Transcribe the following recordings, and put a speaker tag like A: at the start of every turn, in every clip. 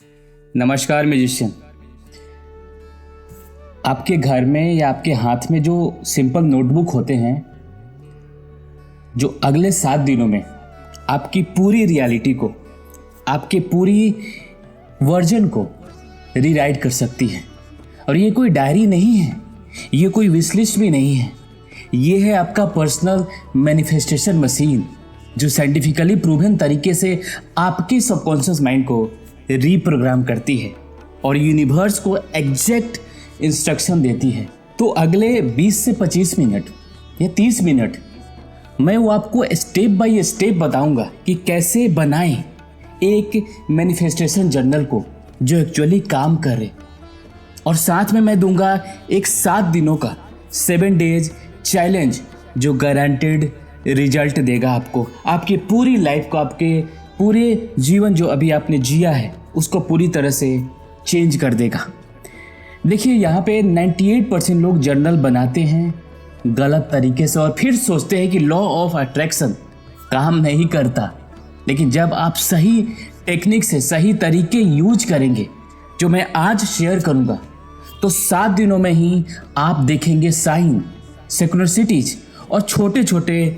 A: नमस्कार म्यूजिशियन। आपके घर में या आपके हाथ में जो सिंपल नोटबुक होते हैं, जो अगले 7 दिनों में आपकी पूरी रियलिटी को, आपके पूरी वर्जन को रीराइट कर सकती है। और ये कोई डायरी नहीं है, ये कोई विश लिस्ट भी नहीं है, ये है आपका पर्सनल मैनिफेस्टेशन मशीन, जो साइंटिफिकली प्रूवन तरीके से आपके सबकॉन्शियस माइंड को रीप्रोग्राम करती है और यूनिवर्स को एग्जैक्ट इंस्ट्रक्शन देती है। तो अगले 20 से 25 मिनट या 30 मिनट मैं वो आपको स्टेप बाय स्टेप बताऊंगा कि कैसे बनाएं एक मैनिफेस्टेशन जर्नल को जो एक्चुअली काम करे। और साथ में मैं दूंगा एक 7 दिनों का 7 डेज चैलेंज जो गारंटेड रिजल्ट देगा आपको, आपकी पूरी लाइफ को, आपके पूरे जीवन जो अभी आपने जिया है उसको पूरी तरह से चेंज कर देगा। देखिए, यहाँ पे 98% लोग जर्नल बनाते हैं गलत तरीके से और फिर सोचते हैं कि लॉ ऑफ अट्रैक्शन काम नहीं करता। लेकिन जब आप सही टेक्निक से, सही तरीके यूज करेंगे जो मैं आज शेयर करूँगा, तो 7 दिनों में ही आप देखेंगे साइन, सिंक्रोनिसिटीज और छोटे छोटे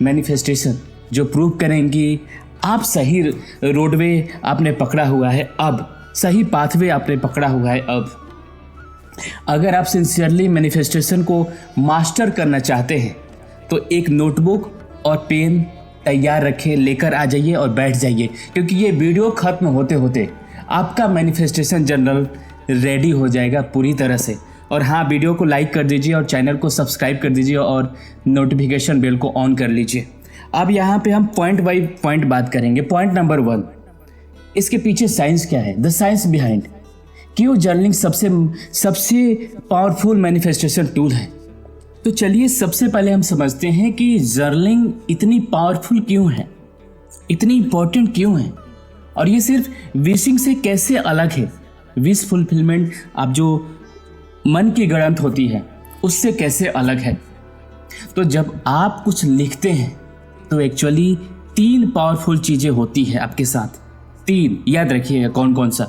A: मैनिफेस्टेशन जो प्रूव करेंगी आप सही रोडवे आपने पकड़ा हुआ है, अब सही पाथवे आपने पकड़ा हुआ है। अब अगर आप सिंसियरली मैनिफेस्टेशन को मास्टर करना चाहते हैं तो एक नोटबुक और पेन तैयार रखें, लेकर आ जाइए और बैठ जाइए, क्योंकि ये वीडियो ख़त्म होते होते आपका मैनिफेस्टेशन जर्नल रेडी हो जाएगा पूरी तरह से। और हाँ, वीडियो को लाइक कर दीजिए और चैनल को सब्सक्राइब कर दीजिए और नोटिफिकेशन बेल को ऑन कर लीजिए। अब यहाँ पे हम पॉइंट बाय पॉइंट बात करेंगे। पॉइंट नंबर 1, इसके पीछे साइंस क्या है, द साइंस बिहाइंड, क्यों जर्नलिंग सबसे पावरफुल मैनिफेस्टेशन टूल है। तो चलिए सबसे पहले हम समझते हैं कि जर्नलिंग इतनी पावरफुल क्यों है, इतनी इंपॉर्टेंट क्यों है, और ये सिर्फ विशिंग से कैसे अलग है। विश फुलफिलमेंट, आप जो मन की गणत होती है उससे कैसे अलग है। तो जब आप कुछ लिखते हैं तो एक्चुअली 3 पावरफुल चीज़ें होती है आपके साथ। 3 याद रखिएगा कौन कौन सा।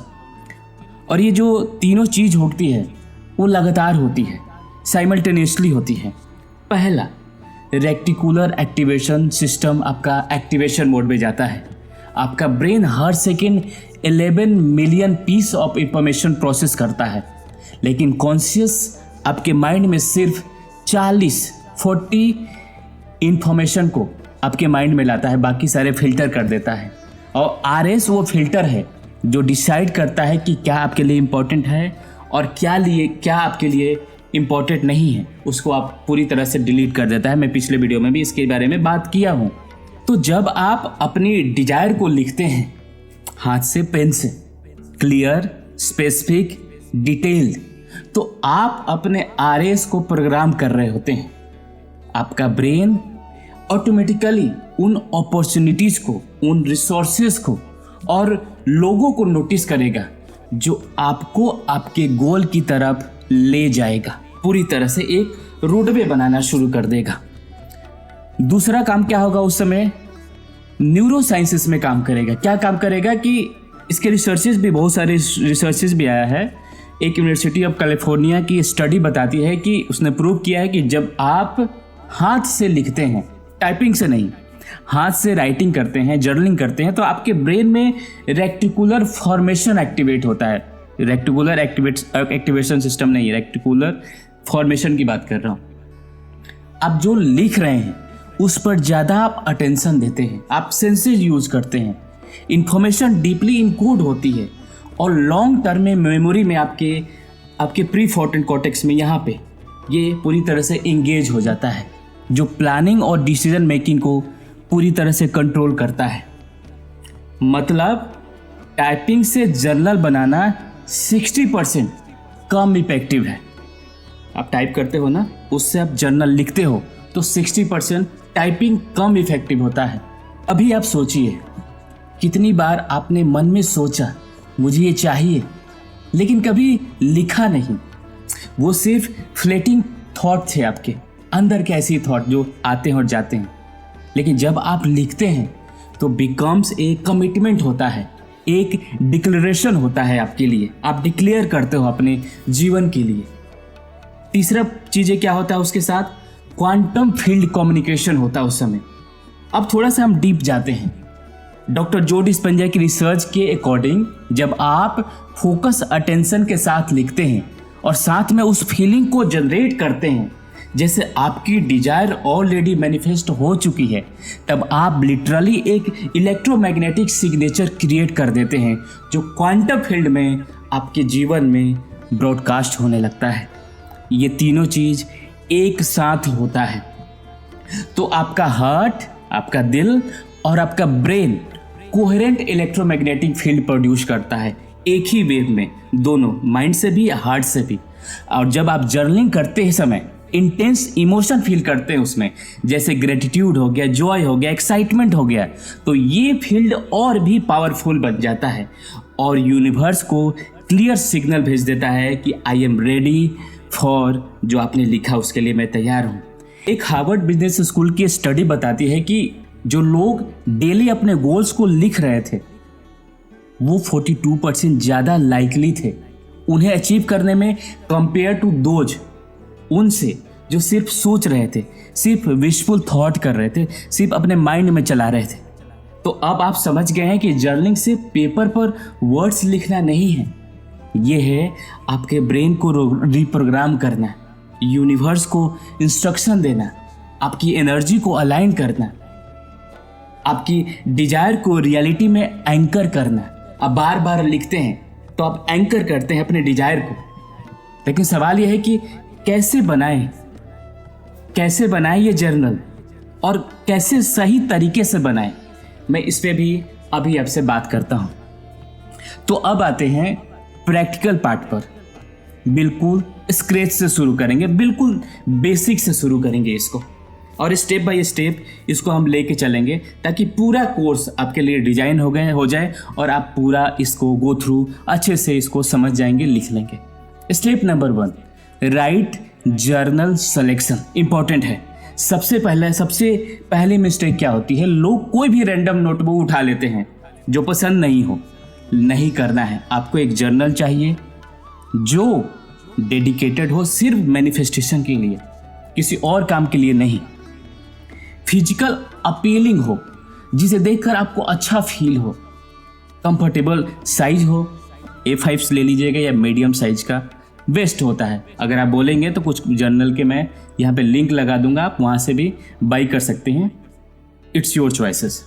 A: और ये जो तीनों चीज़ होती है वो लगातार होती है, साइमल्टेनियसली होती है। पहला, रेक्टिकुलर एक्टिवेशन सिस्टम आपका एक्टिवेशन मोड में जाता है। आपका ब्रेन हर second 11 million piece of information process करता है, लेकिन कॉन्शियस आपके माइंड में सिर्फ 40 इंफॉर्मेशन को आपके माइंड में लाता है, बाकी सारे फिल्टर कर देता है। और RS वो फिल्टर है जो डिसाइड करता है कि क्या आपके लिए इम्पोर्टेंट है और क्या आपके लिए इम्पोर्टेंट नहीं है, उसको आप पूरी तरह से डिलीट कर देता है। मैं पिछले वीडियो में भी इसके बारे में बात किया हूँ। तो जब आप अपनी डिजायर को लिखते हैं हाथ से, पेन से, क्लियर, स्पेसिफिक, डिटेल्ड, तो आप अपने RS को प्रोग्राम कर रहे होते हैं। आपका ब्रेन ऑटोमेटिकली उन अपॉर्चुनिटीज को, उन रिसोर्सेज को और लोगों को नोटिस करेगा जो आपको आपके गोल की तरफ ले जाएगा, पूरी तरह से एक रोडवे बनाना शुरू कर देगा। दूसरा काम क्या होगा उस समय, न्यूरो साइंसेस में काम करेगा। क्या काम करेगा कि इसके रिसर्चेस भी, बहुत सारे रिसर्चेस भी आया है। एक यूनिवर्सिटी ऑफ कैलिफोर्निया की स्टडी बताती है कि उसने प्रूव किया है कि जब आप हाथ से लिखते हैं, टाइपिंग से नहीं, हाथ से राइटिंग करते हैं, जर्नलिंग करते हैं, तो आपके ब्रेन में रेक्टिकुलर फॉर्मेशन एक्टिवेट होता है। रेक्टिकुलर एक्टिवेशन सिस्टम नहीं, रेक्टिकुलर फॉर्मेशन की बात कर रहा हूँ। आप जो लिख रहे हैं उस पर ज़्यादा आप अटेंशन देते हैं, आप सेंसेस यूज करते हैं, इंफॉर्मेशन डीपली इनकोड होती है और लॉन्ग टर्म में मेमोरी में आपके प्रीफ्रंटल कॉर्टेक्स में यहाँ पे ये पूरी तरह से इंगेज हो जाता है, जो प्लानिंग और डिसीजन मेकिंग को पूरी तरह से कंट्रोल करता है। मतलब टाइपिंग से जर्नल बनाना 60% कम इफेक्टिव है। आप टाइप करते हो ना, उससे आप जर्नल लिखते हो तो 60% टाइपिंग कम इफेक्टिव होता है। अभी आप सोचिए, कितनी बार आपने मन में सोचा मुझे ये चाहिए, लेकिन कभी लिखा नहीं। वो सिर्फ फ्लेटिंग थॉट थे आपके अंदर के, ऐसी थॉट जो आते हैं और जाते हैं। लेकिन जब आप लिखते हैं तो बिकम्स ए कमिटमेंट होता है, एक डिक्लेरेशन होता है आपके लिए, आप डिक्लेयर करते हो अपने जीवन के लिए। तीसरा चीज़ें क्या होता है उसके साथ, क्वांटम फील्ड कम्युनिकेशन होता है उस समय। अब थोड़ा सा हम डीप जाते हैं। डॉक्टर जो डिस्पेंजा की रिसर्च के अकॉर्डिंग जब आप फोकस अटेंशन के साथ लिखते हैं और साथ में उस फीलिंग को जनरेट करते हैं जैसे आपकी डिजायर ऑलरेडी मैनिफेस्ट हो चुकी है, तब आप लिटरली एक इलेक्ट्रोमैग्नेटिक सिग्नेचर क्रिएट कर देते हैं जो क्वांटम फील्ड में आपके जीवन में ब्रॉडकास्ट होने लगता है। ये तीनों चीज़ एक साथ होता है तो आपका हार्ट, आपका दिल और आपका brain coherent electromagnetic field produce करता है एक ही वेव में, दोनों, माइंड से भी हार्ट से भी। और जब आप जर्नलिंग करते हैं समय इंटेंस इमोशन फील करते हैं उसमें, जैसे ग्रेटिट्यूड हो गया, जॉय हो गया, एक्साइटमेंट हो गया, तो ये फील्ड और भी पावरफुल बन जाता है और यूनिवर्स को क्लियर सिग्नल भेज देता है कि आई एम रेडी फॉर जो आपने लिखा उसके लिए मैं तैयार हूँ। एक हार्वर्ड बिजनेस स्कूल की स्टडी बताती है कि जो लोग डेली अपने गोल्स को लिख रहे थे वो 42% ज़्यादा लाइकली थे उन्हें अचीव करने में कंपेयर टू दोज उनसे जो सिर्फ सोच रहे थे, सिर्फ विशफुल थॉट कर रहे थे, सिर्फ अपने माइंड में चला रहे थे। तो अब आप समझ गए हैं कि जर्नलिंग सिर्फ पेपर पर वर्ड्स लिखना नहीं है, ये है आपके ब्रेन को रिप्रोग्राम करना, यूनिवर्स को इंस्ट्रक्शन देना, आपकी एनर्जी को अलाइन करना, आपकी डिजायर को रियलिटी में एंकर करना। आप बार बार लिखते हैं तो आप एंकर करते हैं अपने डिजायर को, लेकिन सवाल यह है कि कैसे बनाएं ये जर्नल और कैसे सही तरीके से बनाएं। मैं इस पे भी अभी आपसे बात करता हूं। तो अब आते हैं प्रैक्टिकल पार्ट पर। बिल्कुल स्क्रैच से शुरू करेंगे, बिल्कुल बेसिक से शुरू करेंगे इसको और स्टेप बाय स्टेप इसको हम लेके चलेंगे ताकि पूरा कोर्स आपके लिए डिजाइन हो जाए और आप पूरा इसको गो थ्रू अच्छे से इसको समझ जाएंगे, लिख लेंगे। Step number 1, right journal selection important है। सबसे पहले मिस्टेक क्या होती है, लोग कोई भी रैंडम नोटबुक उठा लेते हैं जो पसंद नहीं करना है। आपको एक जर्नल चाहिए जो डेडिकेटेड हो सिर्फ मैनिफेस्टेशन के लिए, किसी और काम के लिए नहीं। फिजिकल अपीलिंग हो, जिसे देखकर आपको अच्छा फील हो, कंफर्टेबल साइज हो, A5 ले लीजिएगा या मीडियम साइज का बेस्ट होता है। अगर आप बोलेंगे तो कुछ जर्नल के मैं यहाँ पे लिंक लगा दूंगा, आप वहाँ से भी बाई कर सकते हैं। It's your choices.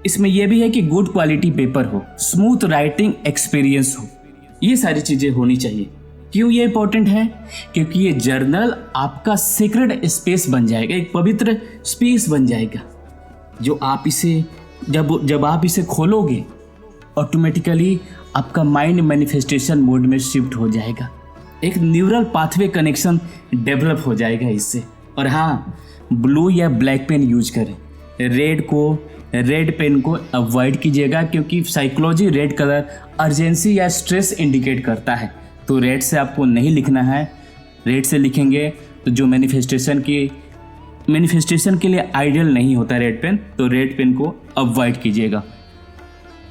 A: इसमें यह भी है कि गुड क्वालिटी पेपर हो, स्मूथ राइटिंग एक्सपीरियंस हो, ये सारी चीज़ें होनी चाहिए। क्यों ये इंपॉर्टेंट है? क्योंकि ये जर्नल आपका सीक्रेट स्पेस बन जाएगा, एक पवित्र स्पेस बन जाएगा जो आप इसे जब आप इसे खोलोगे ऑटोमेटिकली आपका माइंड मैनिफेस्टेशन मोड में शिफ्ट हो जाएगा, एक न्यूरल पाथवे कनेक्शन डेवलप हो जाएगा इससे। और हाँ, ब्लू या ब्लैक पेन यूज करें, रेड पेन को अवॉइड कीजिएगा क्योंकि साइकोलॉजी रेड कलर अर्जेंसी या स्ट्रेस इंडिकेट करता है, तो रेड से आपको नहीं लिखना है। रेड से लिखेंगे तो जो मैनिफेस्टेशन के लिए आइडियल नहीं होता रेड पेन, तो रेड पेन को अवॉइड कीजिएगा।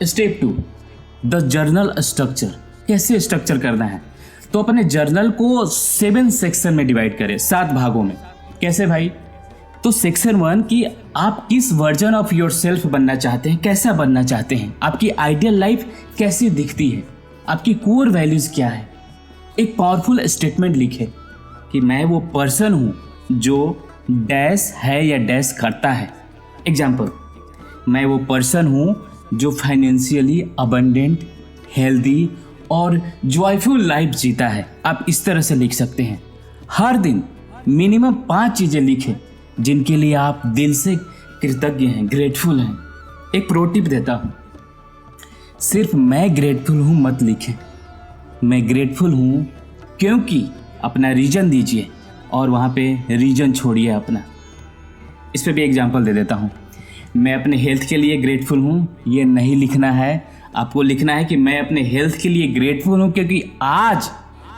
A: Step 2, the journal structure. कैसे स्ट्रक्चर करना है? तो अपने जर्नल को 7 सेक्शन में डिवाइड करें, 7 भागों में। कैसे भाई? तो सेक्शन 1 कि आप किस वर्जन ऑफ योर सेल्फ बनना चाहते हैं, कैसा बनना चाहते हैं, आपकी आइडियल लाइफ कैसी दिखती है, आपकी कोर वैल्यूज क्या है। एक पावरफुल स्टेटमेंट लिखे कि मैं वो पर्सन हूँ जो डैश है या डैश करता है। एग्जाम्पल, मैं वो पर्सन हूँ जो फाइनेंशियली अबंडेंट, हेल्दी और जॉयफुल लाइफ जीता है। आप इस तरह से लिख सकते हैं। हर दिन मिनिमम 5 चीज़ें लिखें जिनके लिए आप दिल से कृतज्ञ हैं, ग्रेटफुल हैं। एक प्रो टिप देता हूँ, सिर्फ मैं ग्रेटफुल हूँ मत लिखें, मैं ग्रेटफुल हूँ क्योंकि अपना रीजन दीजिए और वहाँ पे रीजन छोड़िए अपना। इस पे भी एग्जांपल दे देता हूँ। मैं अपने हेल्थ के लिए ग्रेटफुल हूँ, ये नहीं लिखना है। आपको लिखना है कि मैं अपने हेल्थ के लिए ग्रेटफुल हूँ क्योंकि आज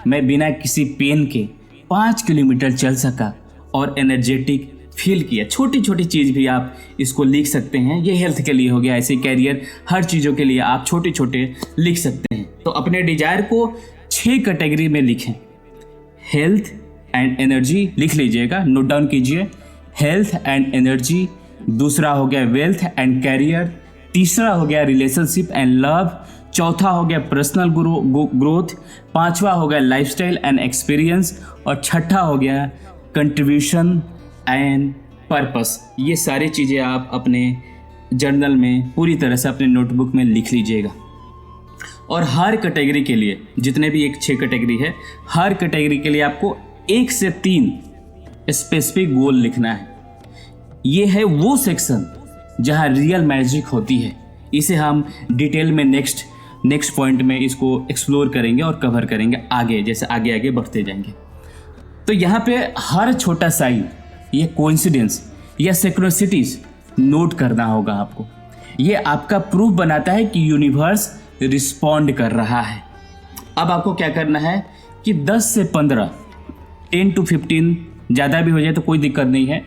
A: मैं बिना किसी पेन के 5 किलोमीटर चल सका और एनर्जेटिक फील किया। छोटी छोटी चीज़ भी आप इसको लिख सकते हैं। ये हेल्थ के लिए हो गया, ऐसे कैरियर, हर चीज़ों के लिए आप छोटे छोटे लिख सकते हैं। तो अपने डिजायर को 6 कैटेगरी में लिखें। हेल्थ एंड एनर्जी लिख लीजिएगा, नोट डाउन कीजिए। हेल्थ एंड एनर्जी, दूसरा हो गया वेल्थ एंड कैरियर, तीसरा हो गया रिलेशनशिप एंड लव, चौथा हो गया पर्सनल ग्रोथ, पांचवा हो गया लाइफस्टाइल एंड एक्सपीरियंस, और छठा हो गया कंट्रीब्यूशन एंड पर्पस। ये सारी चीज़ें आप अपने जर्नल में पूरी तरह से अपने नोटबुक में लिख लीजिएगा। और हर कैटेगरी के लिए, जितने भी 6 कैटेगरी है, हर कैटेगरी के लिए आपको 1 से 3 स्पेसिफिक गोल लिखना है। ये है वो सेक्शन जहाँ रियल मैजिक होती है। इसे हम डिटेल में नेक्स्ट पॉइंट में इसको एक्सप्लोर करेंगे और कवर करेंगे आगे, जैसे आगे आगे बढ़ते जाएंगे। तो यहाँ पे हर छोटा साइन, ये कोइंसिडेंस या सिंक्रोनिसिटीज नोट करना होगा आपको। ये आपका प्रूफ बनाता है कि यूनिवर्स रिस्पॉन्ड कर रहा है। अब आपको क्या करना है कि 10 से 15, 10 to 15, ज़्यादा भी हो जाए तो कोई दिक्कत नहीं है,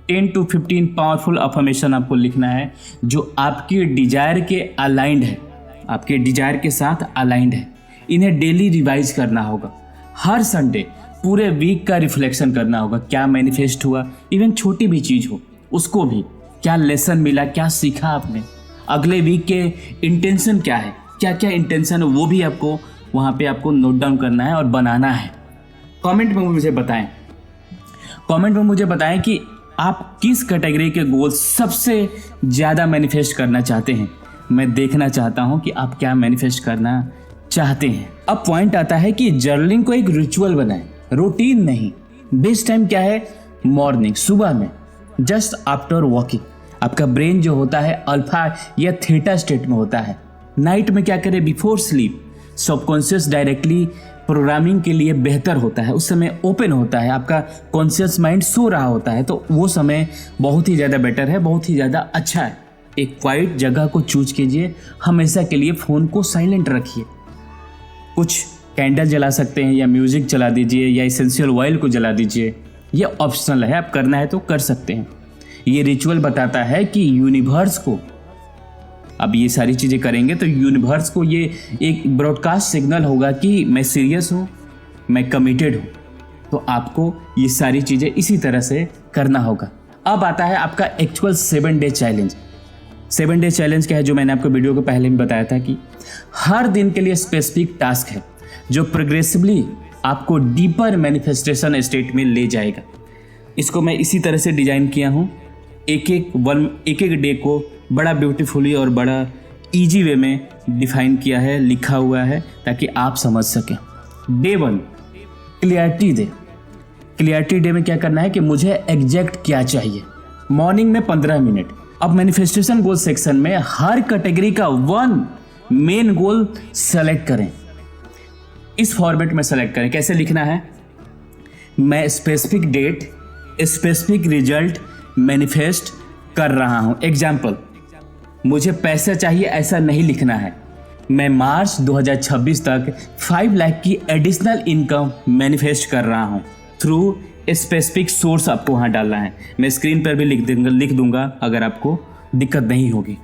A: 10 to 15 पावरफुल अफर्मेशन आपको लिखना है जो आपके डिजायर के अलाइंड है, आपके डिजायर के साथ अलाइंड है। इन्हें डेली रिवाइज करना होगा। हर संडे पूरे वीक का रिफ्लेक्शन करना होगा, क्या मैनिफेस्ट हुआ, इवन छोटी भी चीज़ हो उसको भी, क्या लेसन मिला, क्या सीखा आपने, अगले वीक के इंटेंशन क्या है, क्या क्या इंटेंशन है, वो भी आपको वहाँ पे आपको नोट डाउन करना है और बनाना है। कमेंट में मुझे बताएं कि आप किस कैटेगरी के गोल सबसे ज़्यादा मैनिफेस्ट करना चाहते हैं। मैं देखना चाहता हूं कि आप क्या मैनिफेस्ट करना चाहते हैं। अब पॉइंट आता है कि जर्नलिंग को एक रिचुअल बनाएं, रूटीन नहीं। बेस्ट टाइम क्या है? मॉर्निंग, सुबह में, जस्ट आफ्टर वॉकिंग। आपका ब्रेन जो होता है अल्फा या थीटा स्टेट में होता है। नाइट में क्या करें? Before sleep. Subconscious directly programming के लिए बेहतर होता है, उस समय ओपन होता है, आपका कॉन्शियस माइंड सो रहा होता है, तो वो समय बहुत ही ज़्यादा बेटर है, बहुत ही ज़्यादा अच्छा है। एक क्वाइट जगह को चूज कीजिए, हमेशा के लिए फ़ोन को साइलेंट रखिए। कुछ कैंडल जला सकते हैं या म्यूज़िक चला दीजिए या एसेंशियल ऑयल को जला दीजिए, ये ऑप्शनल है, आप करना है तो कर सकते हैं। ये रिचुअल बताता है कि यूनिवर्स को, अब ये सारी चीज़ें करेंगे तो यूनिवर्स को ये एक ब्रॉडकास्ट सिग्नल होगा कि मैं सीरियस हूँ, मैं कमिटेड हूँ। तो आपको ये सारी चीज़ें इसी तरह से करना होगा। अब आता है आपका actual 7 day challenge. 7 day challenge क्या है, जो मैंने आपको वीडियो को पहले में बताया था कि हर दिन के लिए स्पेसिफिक टास्क है जो प्रोग्रेसिवली आपको डीपर मैनिफेस्टेशन स्टेट में ले जाएगा। इसको मैं इसी तरह से डिजाइन किया हूँ, एक एक डे को बड़ा ब्यूटीफुली और बड़ा इजी वे में डिफाइन किया है, लिखा हुआ है, ताकि आप समझ सकें। Day 1 clarity day. Clarity day में क्या करना है कि मुझे एग्जैक्ट क्या चाहिए। मॉर्निंग में 15 मिनट। अब मैनिफेस्टेशन गोल सेक्शन में हर कैटेगरी का 1 मेन गोल सेलेक्ट करें। इस फॉर्मेट में सेलेक्ट करें। कैसे लिखना है? मैं specific date, specific result manifest कर रहा हूं। एग्जाम्पल, मुझे पैसा चाहिए, ऐसा नहीं लिखना है। मैं मार्च 2026 तक 5 लाख की एडिशनल इनकम मैनिफेस्ट कर रहा हूं थ्रू स्पेसिफिक सोर्स। आपको वहाँ डालना है। मैं स्क्रीन पर भी लिख दूंगा अगर आपको दिक्कत नहीं होगी।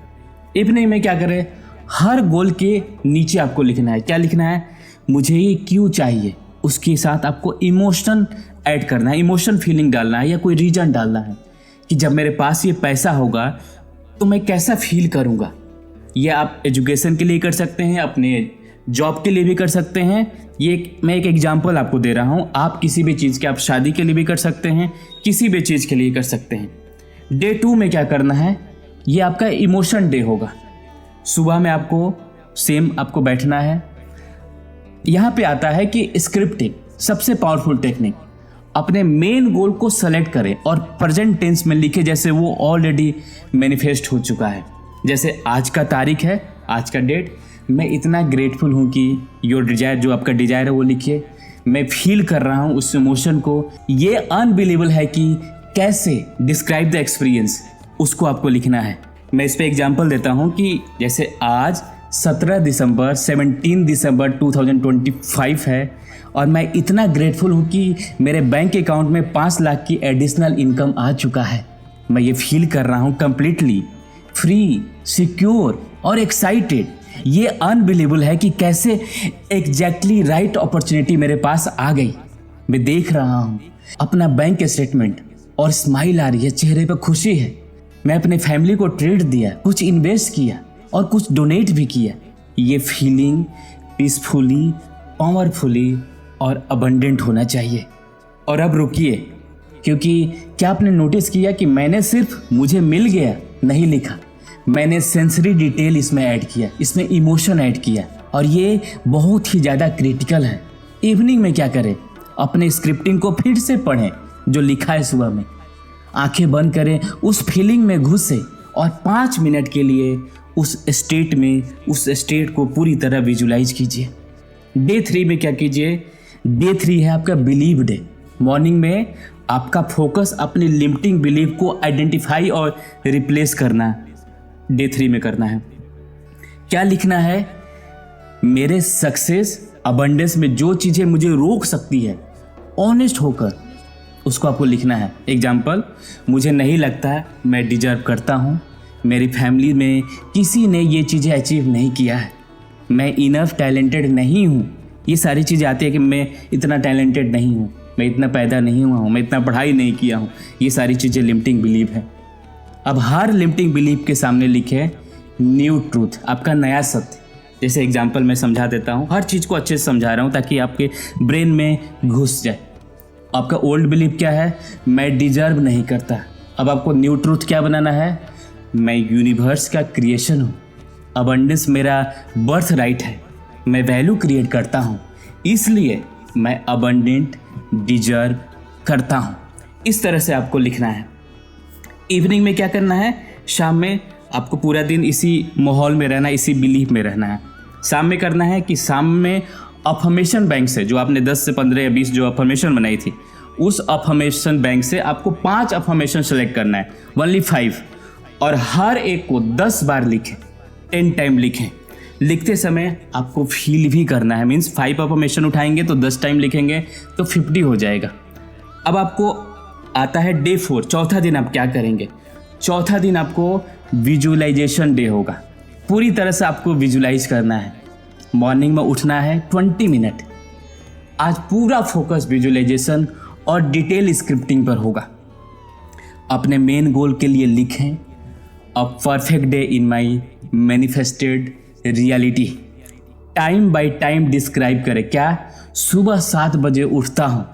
A: इतने में क्या करें, हर गोल के नीचे आपको लिखना है। क्या लिखना है? मुझे ये क्यों चाहिए। उसके साथ आपको इमोशन ऐड करना है, इमोशन फीलिंग डालना है या कोई रीजन डालना है कि जब मेरे पास ये पैसा होगा तो मैं कैसा फील करूँगा। ये आप एजुकेशन के लिए कर सकते हैं, अपने जॉब के लिए भी कर सकते हैं। मैं एक एग्जांपल आपको दे रहा हूँ। आप किसी भी चीज़ के, आप शादी के लिए भी कर सकते हैं, किसी भी चीज़ के लिए कर सकते हैं। डे 2 में क्या करना है? ये आपका इमोशन डे होगा। सुबह में आपको बैठना है। यहाँ पे आता है कि स्क्रिप्टिंग, सबसे पावरफुल टेक्निक। अपने मेन गोल को सेलेक्ट करें और प्रेजेंट टेंस में लिखे जैसे वो ऑलरेडी मैनिफेस्ट हो चुका है। जैसे आज का तारीख है, आज का डेट, मैं इतना ग्रेटफुल हूँ कि योर डिजायर, जो आपका डिजायर है वो लिखिए। मैं फील कर रहा हूँ उस इमोशन को। ये अनबिलीवेबल है कि कैसे डिस्क्राइब द एक्सपीरियंस, उसको आपको लिखना है। मैं इस पर एग्जाम्पल देता हूँ कि जैसे आज 17 दिसंबर 2025 है और मैं इतना ग्रेटफुल हूँ कि मेरे बैंक अकाउंट में 5 लाख की एडिशनल इनकम आ चुका है। मैं ये फील कर रहा हूँ कंप्लीटली फ्री, सिक्योर और एक्साइटेड। ये अनबिलीवेबल है कि कैसे एग्जैक्टली राइट अपॉर्चुनिटी मेरे पास आ गई। मैं देख रहा हूँ अपना बैंक स्टेटमेंट और स्माइल आ रही है, चेहरे पर खुशी है। मैं अपने फैमिली को ट्रीट दिया, कुछ इन्वेस्ट किया और कुछ डोनेट भी किया। ये फीलिंग पीसफुली, पावरफुली और अबंडेंट होना चाहिए। और अब रुकिए, क्योंकि क्या आपने नोटिस किया कि मैंने सिर्फ मुझे मिल गया नहीं लिखा, मैंने सेंसरी डिटेल इसमें ऐड किया, इसमें इमोशन ऐड किया और ये बहुत ही ज़्यादा क्रिटिकल है। इवनिंग में क्या करें, अपने स्क्रिप्टिंग को फिर से पढ़ें जो लिखा है सुबह में, आंखें बंद करें, उस फीलिंग में घुसे और 5 मिनट के लिए उस स्टेट को पूरी तरह विजुलाइज कीजिए। डे 3 में क्या कीजिए, डे 3 है आपका बिलीव डे। मॉर्निंग में आपका फोकस अपनी लिमिटिंग बिलीव को आइडेंटिफाई और रिप्लेस करना डे 3 में करना है। क्या लिखना है, मेरे सक्सेस अबंडेंस में जो चीज़ें मुझे रोक सकती है, ऑनेस्ट होकर उसको आपको लिखना है। एग्जाम्पल, मुझे नहीं लगता मैं डिजर्व करता हूँ, मेरी फैमिली में किसी ने ये चीज़ें अचीव नहीं किया है, मैं इनफ टैलेंटेड नहीं हूँ। ये सारी चीज़ें आती है कि मैं इतना टैलेंटेड नहीं हूँ, मैं इतना पैदा नहीं हुआ हूँ, मैं इतना पढ़ाई नहीं किया हूँ। ये सारी चीज़ें लिमिटिंग बिलीव है। अब हर लिमिटिंग बिलीव के सामने लिखे न्यू ट्रूथ, आपका नया सत्य। जैसे एग्जाम्पल मैं समझा देता हूँ, हर चीज़ को अच्छे से समझा रहा हूँ ताकि आपके ब्रेन में घुस जाए। आपका ओल्ड बिलीव क्या है, मैं डिजर्व नहीं करता। अब आपको न्यू ट्रूथ क्या बनाना है, मैं यूनिवर्स का क्रिएशन हूँ, अबंडेंस मेरा बर्थ राइट है, मैं वैल्यू क्रिएट करता हूँ, इसलिए मैं अबंडेंट डिजर्व करता हूँ। इस तरह से आपको लिखना है। इवनिंग में क्या करना है, शाम में आपको पूरा दिन इसी माहौल में रहना, इसी बिलीफ में रहना है। शाम में करना है कि शाम में अफर्मेशन बैंक से, जो आपने 10 से 15 या 20 जो अफर्मेशन बनाई थी, उस अफर्मेशन बैंक से आपको 5 अफर्मेशन सेलेक्ट करना है, ओनली 5, और हर एक को 10 बार लिखें, 10 टाइम लिखें। लिखते समय आपको फील भी करना है, मीन्स 5 अफर्मेशन उठाएंगे तो 10 टाइम लिखेंगे तो 50 हो जाएगा। अब आपको आता है डे 4, चौथा दिन आप क्या करेंगे। चौथा दिन आपको विजुअलाइजेशन डे होगा। पूरी तरह से आपको विजुलाइज करना है। मॉर्निंग में उठना है 20 मिनट। आज पूरा फोकस विजुअलाइजेशन और डिटेल स्क्रिप्टिंग पर होगा। अपने मेन गोल के लिए लिखें, a perfect day in my manifested reality. Time by time describe करें। क्या, सुबह 7 बजे उठता हूँ।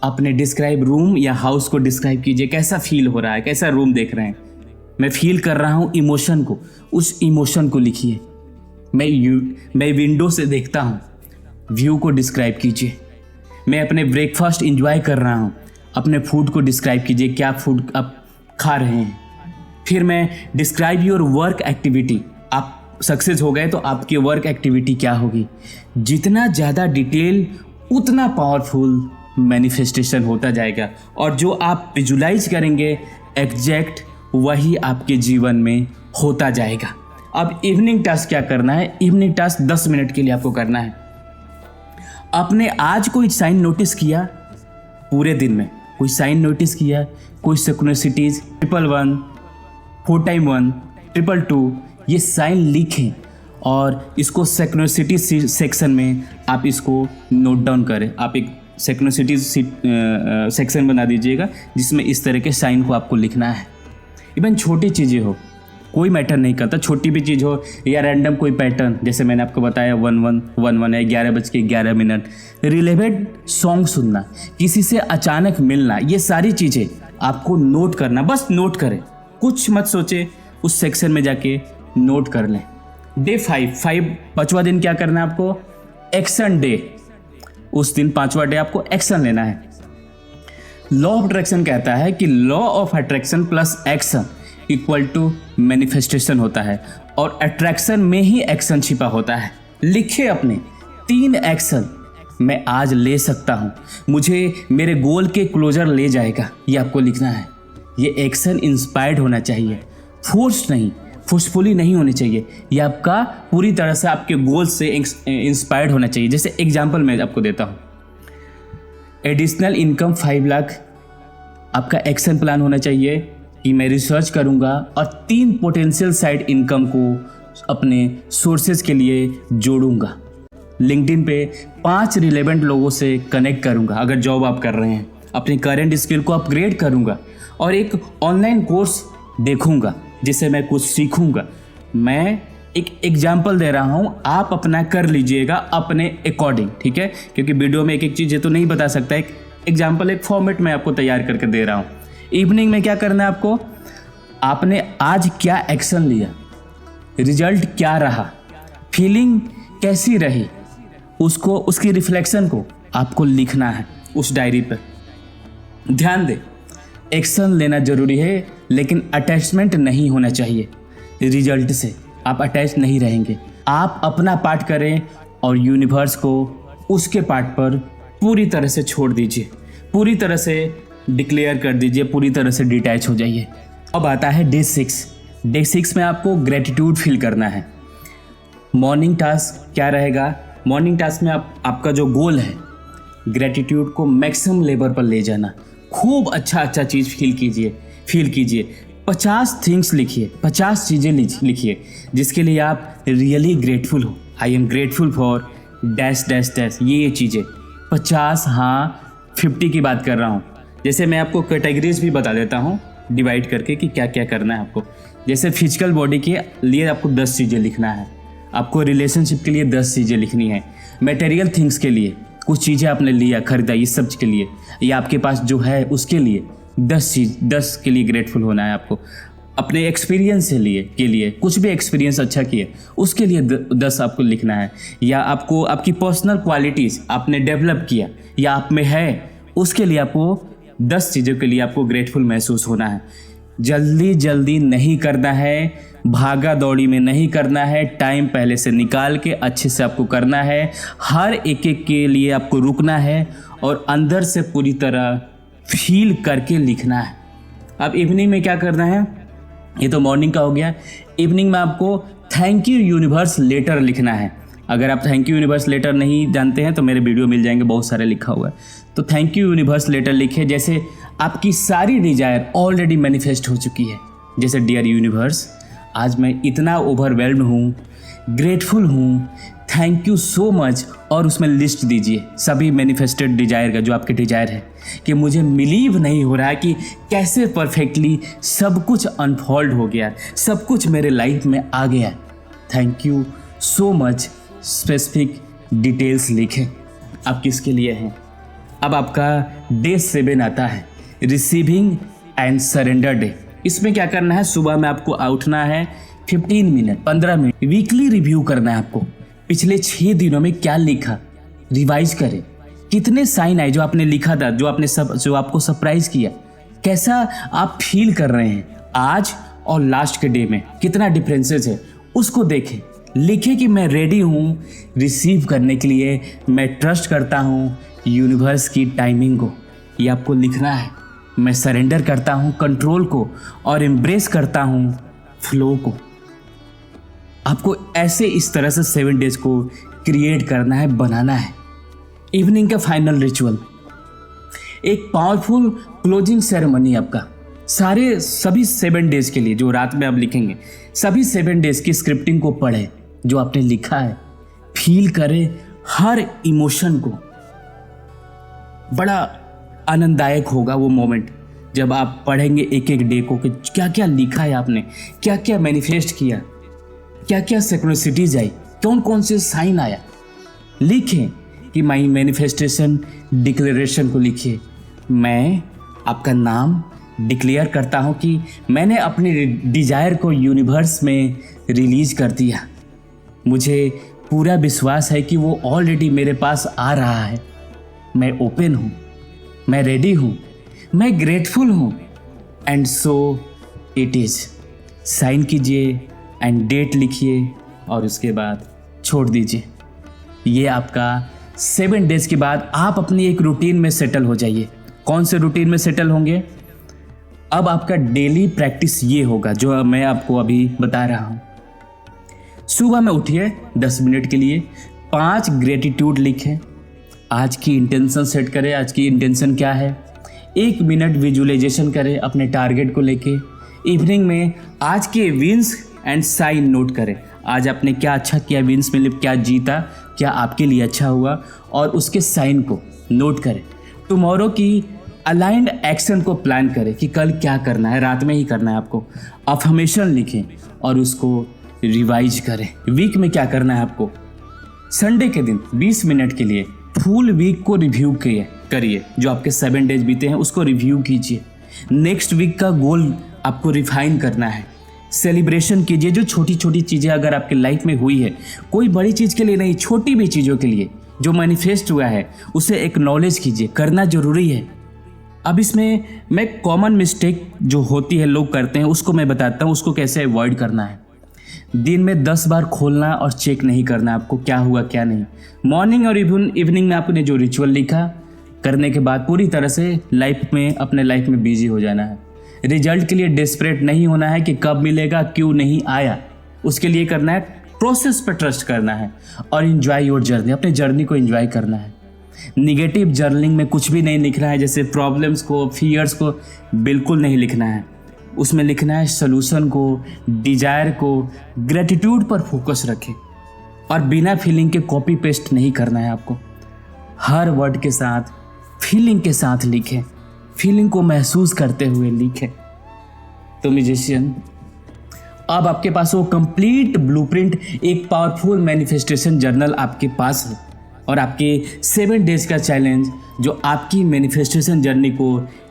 A: अपने डिस्क्राइब रूम या हाउस को डिस्क्राइब कीजिए, कैसा फील हो रहा है, कैसा रूम देख रहे हैं। मैं फील कर रहा हूँ इमोशन को, उस इमोशन को लिखिए। मैं विंडो से देखता हूँ, व्यू को डिस्क्राइब कीजिए। मैं अपने ब्रेकफास्ट इंजॉय कर रहा हूँ, अपने फूड को डिस्क्राइब कीजिए, क्या फूड आप खा रहे हैं। फिर मैं डिस्क्राइब योर वर्क एक्टिविटी। आप सक्सेस हो गए तो आपकी वर्क एक्टिविटी क्या होगी। जितना ज़्यादा डिटेल उतना पावरफुल मैनिफेस्टेशन होता जाएगा, और जो आप विजुलाइज करेंगे एग्जैक्ट वही आपके जीवन में होता जाएगा। अब इवनिंग टास्क क्या करना है, इवनिंग टास्क 10 मिनट के लिए आपको करना है। आपने आज कोई साइन नोटिस किया, पूरे दिन में कोई साइन नोटिस किया, कोई सिंक्रोनिसिटीज 111, 4 टाइम 1, 222, ये साइन लिखें और इसको सिंक्रोनिसिटी सेक्शन में आप इसको नोट डाउन करें। आप एक सिंक्रोनिसिटी सेक्शन बना दीजिएगा जिसमें इस तरह के साइन को आपको लिखना है। इवन छोटी चीज़ें हो, कोई मैटर नहीं करता, छोटी भी चीज़ हो या रैंडम कोई पैटर्न, जैसे मैंने आपको बताया 1111 है, 11:11, रिलेवेंट सॉन्ग सुनना, किसी से अचानक मिलना, ये सारी चीज़ें आपको नोट करना। बस नोट करें, कुछ मत सोचे, उस सेक्शन में जाके नोट कर लें। डे 5, 5वां दिन क्या करना है आपको, एक्शन डे। उस दिन 5वां डे आपको एक्शन लेना है। लॉ ऑफ अट्रैक्शन कहता है कि law of attraction plus action equal to manifestation होता है, और अट्रैक्शन में ही एक्शन छिपा होता है। लिखिए अपने 3 एक्शन मैं आज ले सकता हूँ, मुझे मेरे गोल के क्लोजर ले जाएगा, ये आपको लिखना है। ये एक्शन इंस्पायर्ड होना चाहिए, फोर्स नहीं, फोर्सफुली नहीं होनी चाहिए, ये आपका पूरी तरह से आपके गोल से इंस्पायर्ड होना चाहिए। जैसे एग्जांपल मैं आपको देता हूँ, एडिशनल इनकम 5 लाख आपका एक्शन प्लान होना चाहिए कि मैं रिसर्च करूँगा और 3 पोटेंशियल साइड इनकम को अपने सोर्सेज के लिए जोड़ूंगा। लिंक्डइन पे 5 रिलेवेंट लोगों से कनेक्ट करूंगा अगर जॉब आप कर रहे हैं, अपने करंट स्किल को अपग्रेड करूंगा और एक ऑनलाइन कोर्स देखूंगा जिससे मैं कुछ सीखूंगा। मैं एक एग्जाम्पल दे रहा हूं, आप अपना कर लीजिएगा अपने अकॉर्डिंग, ठीक है, क्योंकि वीडियो में एक एक चीज़ तो नहीं बता सकता। एक एग्जाम्पल, एक फॉर्मेट मैं आपको तैयार करके दे रहा हूँ। इवनिंग में क्या करना है आपको, आपने आज क्या एक्शन लिया, रिजल्ट क्या रहा, फीलिंग कैसी रही, उसको उसकी रिफ्लेक्शन को आपको लिखना है उस डायरी पर। ध्यान दें, एक्शन लेना जरूरी है लेकिन अटैचमेंट नहीं होना चाहिए रिजल्ट से। आप अटैच नहीं रहेंगे, आप अपना पार्ट करें और यूनिवर्स को उसके पार्ट पर पूरी तरह से छोड़ दीजिए, पूरी तरह से डिक्लेयर कर दीजिए, पूरी तरह से डिटैच हो जाइए। अब आता है डे 6। डे 6 में आपको ग्रेटिट्यूड फील करना है। मॉर्निंग टास्क क्या रहेगा, मॉर्निंग टास्क में आपका जो गोल है ग्रेटिट्यूड को मैक्सिमम लेवल पर ले जाना। खूब अच्छा चीज़ फील कीजिए। 50 थिंग्स लिखिए, 50 चीज़ें लिखिए जिसके लिए आप रियली ग्रेटफुल हो। I am grateful for dash dash dash, ये चीज़ें 50, हाँ 50 की बात कर रहा हूँ। जैसे मैं आपको कैटेगरीज भी बता देता हूँ डिवाइड करके कि क्या क्या करना है आपको। जैसे फिजिकल बॉडी के लिए आपको 10 चीज़ें लिखना है, आपको रिलेशनशिप के लिए 10 चीज़ें लिखनी है, मटेरियल थिंग्स के लिए कुछ चीज़ें आपने लिया खरीदा इस सब के लिए, या आपके पास जो है उसके लिए 10 के लिए ग्रेटफुल होना है आपको। अपने एक्सपीरियंस के लिए कुछ भी एक्सपीरियंस अच्छा किए उसके लिए 10 आपको लिखना है, या आपको आपकी पर्सनल क्वालिटीज़ आपने डेवलप किया या आप में है उसके लिए आपको 10 चीज़ों के लिए आपको ग्रेटफुल महसूस होना है। जल्दी नहीं करना है, भागा दौड़ी में नहीं करना है, टाइम पहले से निकाल के अच्छे से आपको करना है। हर एक के लिए आपको रुकना है और अंदर से पूरी तरह फील करके लिखना है। अब इवनिंग में क्या करना है, ये तो मॉर्निंग का हो गया। इवनिंग में आपको थैंक यू यूनिवर्स लेटर लिखना है। अगर आप थैंक यू यूनिवर्स लेटर नहीं जानते हैं तो मेरे वीडियो मिल जाएंगे, बहुत सारे लिखा हुआ है। तो थैंक यू यूनिवर्स लेटर लिखे जैसे आपकी सारी डिजायर ऑलरेडी मैनिफेस्ट हो चुकी है। जैसे डियर यूनिवर्स, आज मैं इतना ओवरवेल्म्ड हूँ, ग्रेटफुल हूँ, थैंक यू सो मच, और उसमें लिस्ट दीजिए सभी मैनिफेस्टेड डिजायर का जो आपके डिजायर है, कि मुझे बिलीव नहीं हो रहा है कि कैसे परफेक्टली सब कुछ अनफोल्ड हो गया, सब कुछ मेरे लाइफ में आ गया। Thank you so much, specific details लिखें आप किसके लिए हैं। अब आपका डे 7 आता है, रिसीविंग एंड सरेंडर डे। इसमें क्या करना है, सुबह में आपको उठना है, 15 मिनट 15 मिनट वीकली रिव्यू करना है आपको। पिछले 6 दिनों में क्या लिखा, रिवाइज करें, कितने साइन आए जो आपने लिखा था, जो आपको सरप्राइज किया, कैसा आप फील कर रहे हैं आज और लास्ट के डे में, कितना डिफरेंसेस है उसको देखें। लिखें कि मैं रेडी हूँ रिसीव करने के लिए, मैं ट्रस्ट करता हूँ यूनिवर्स की टाइमिंग को, ये आपको लिखना है। मैं सरेंडर करता हूँ कंट्रोल को और एम्ब्रेस करता हूँ फ्लो को। आपको ऐसे इस तरह से 7 डेज को क्रिएट करना है, बनाना है। इवनिंग का फाइनल रिचुअल, एक पावरफुल क्लोजिंग सेरेमनी आपका सभी 7 डेज के लिए, जो रात में आप लिखेंगे सभी 7 डेज की स्क्रिप्टिंग को पढ़े जो आपने लिखा है, फील करें हर इमोशन को। बड़ा आनंददायक होगा वो मोमेंट जब आप पढ़ेंगे एक एक डे को कि क्या क्या लिखा है आपने, क्या क्या मैनिफेस्ट किया, क्या क्या सिंक्रोनिसिटीज आई, कौन कौन से साइन आया। लिखें कि माई मैनिफेस्टेशन डिक्लेरेशन को लिखिए। मैं आपका नाम डिक्लेयर करता हूँ कि मैंने अपनी डिजायर को यूनिवर्स में रिलीज कर दिया। मुझे पूरा विश्वास है कि वो ऑलरेडी मेरे पास आ रहा है। मैं ओपन हूँ, मैं रेडी हूँ, मैं ग्रेटफुल हूँ, and so it is. Sign कीजिए एंड डेट लिखिए और उसके बाद छोड़ दीजिए। ये आपका 7 डेज के बाद आप अपनी एक रूटीन में सेटल हो जाइए। कौन से रूटीन में सेटल होंगे? अब आपका डेली प्रैक्टिस ये होगा जो मैं आपको अभी बता रहा हूँ। सुबह में उठिए 10 मिनट के लिए, 5 ग्रेटिट्यूड लिखें, आज की इंटेंशन सेट करें, आज की इंटेंशन क्या है। 1 मिनट विजुअलाइजेशन करें अपने टारगेट को लेके। इवनिंग में आज के विंस एंड साइन नोट करें, आज आपने क्या अच्छा किया, विंस में क्या जीता, क्या आपके लिए अच्छा हुआ, और उसके साइन को नोट करें। टुमारो की अलाइंड एक्शन को प्लान करें कि कल क्या करना है, रात में ही करना है आपको। अफर्मेशन लिखें और उसको रिवाइज करें। वीक में क्या करना है आपको, संडे के दिन 20 मिनट के लिए फुल वीक को रिव्यू करिए, जो आपके 7 डेज बीते हैं उसको रिव्यू कीजिए। नेक्स्ट वीक का गोल आपको रिफाइन करना है। सेलिब्रेशन कीजिए जो छोटी छोटी चीज़ें अगर आपके लाइफ में हुई है, कोई बड़ी चीज़ के लिए नहीं, छोटी भी चीज़ों के लिए जो मैनिफेस्ट हुआ है उसे एक्नॉलेज कीजिए, करना ज़रूरी है। अब इसमें मैं कॉमन मिस्टेक जो होती है लोग करते हैं उसको मैं बताता हूँ, उसको कैसे अवॉइड करना है। दिन में 10 बार खोलना और चेक नहीं करना आपको क्या हुआ क्या नहीं। मॉर्निंग और इवनिंग में आपने जो रिचुअल लिखा करने के बाद पूरी तरह से अपने लाइफ में बिजी हो जाना है। रिजल्ट के लिए डेस्परेट नहीं होना है कि कब मिलेगा, क्यों नहीं आया, उसके लिए करना है प्रोसेस पर ट्रस्ट करना है और एंजॉय योर जर्नी, अपने जर्नी को एंजॉय करना है। निगेटिव जर्नलिंग में कुछ भी नहीं लिखना है, जैसे प्रॉब्लम्स को, फियर्स को बिल्कुल नहीं लिखना है। उसमें लिखना है सोल्यूशन को, डिजायर को, ग्रेटिट्यूड पर फोकस रखें और बिना फीलिंग के कॉपी पेस्ट नहीं करना है आपको। हर वर्ड के साथ फीलिंग के साथ लिखें, फीलिंग को महसूस करते हुए लिखें। तो म्यूजिशियन, अब आपके पास वो कंप्लीट ब्लूप्रिंट, एक पावरफुल मैनिफेस्टेशन जर्नल आपके पास है और आपके 7 डेज का चैलेंज जो आपकी मैनिफेस्टेशन जर्नी को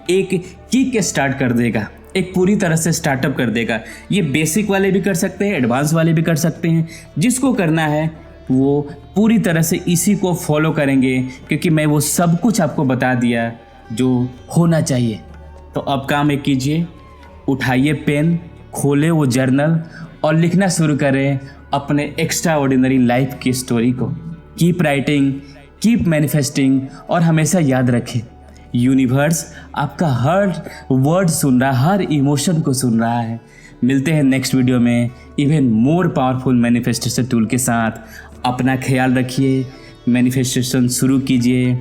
A: एक किक स्टार्ट कर देगा, एक पूरी तरह से स्टार्टअप कर देगा। ये बेसिक वाले भी कर सकते हैं, एडवांस वाले भी कर सकते हैं। जिसको करना है वो पूरी तरह से इसी को फॉलो करेंगे, क्योंकि मैं वो सब कुछ आपको बता दिया जो होना चाहिए। तो अब काम एक कीजिए, उठाइए पेन, खोले वो जर्नल और लिखना शुरू करें अपने एक्स्ट्रा ऑर्डिनरी लाइफ की स्टोरी को। कीप राइटिंग, कीप मैनिफेस्टिंग और हमेशा याद रखें यूनिवर्स आपका हर वर्ड सुन रहा है, हर इमोशन को सुन रहा है। मिलते हैं नेक्स्ट वीडियो में even more powerful manifestation tool के साथ। अपना ख्याल रखिए, मैनिफेस्टेशन शुरू कीजिए।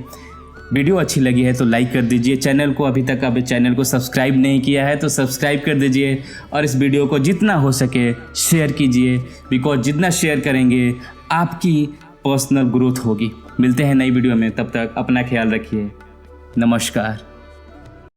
A: वीडियो अच्छी लगी है तो लाइक कर दीजिए। चैनल को अभी चैनल को सब्सक्राइब नहीं किया है तो सब्सक्राइब कर दीजिए और इस वीडियो को जितना हो सके शेयर कीजिए, बिकॉज जितना शेयर करेंगे आपकी पर्सनल ग्रोथ होगी। मिलते हैं नई वीडियो में, तब तक अपना ख्याल रखिए। नमस्कार।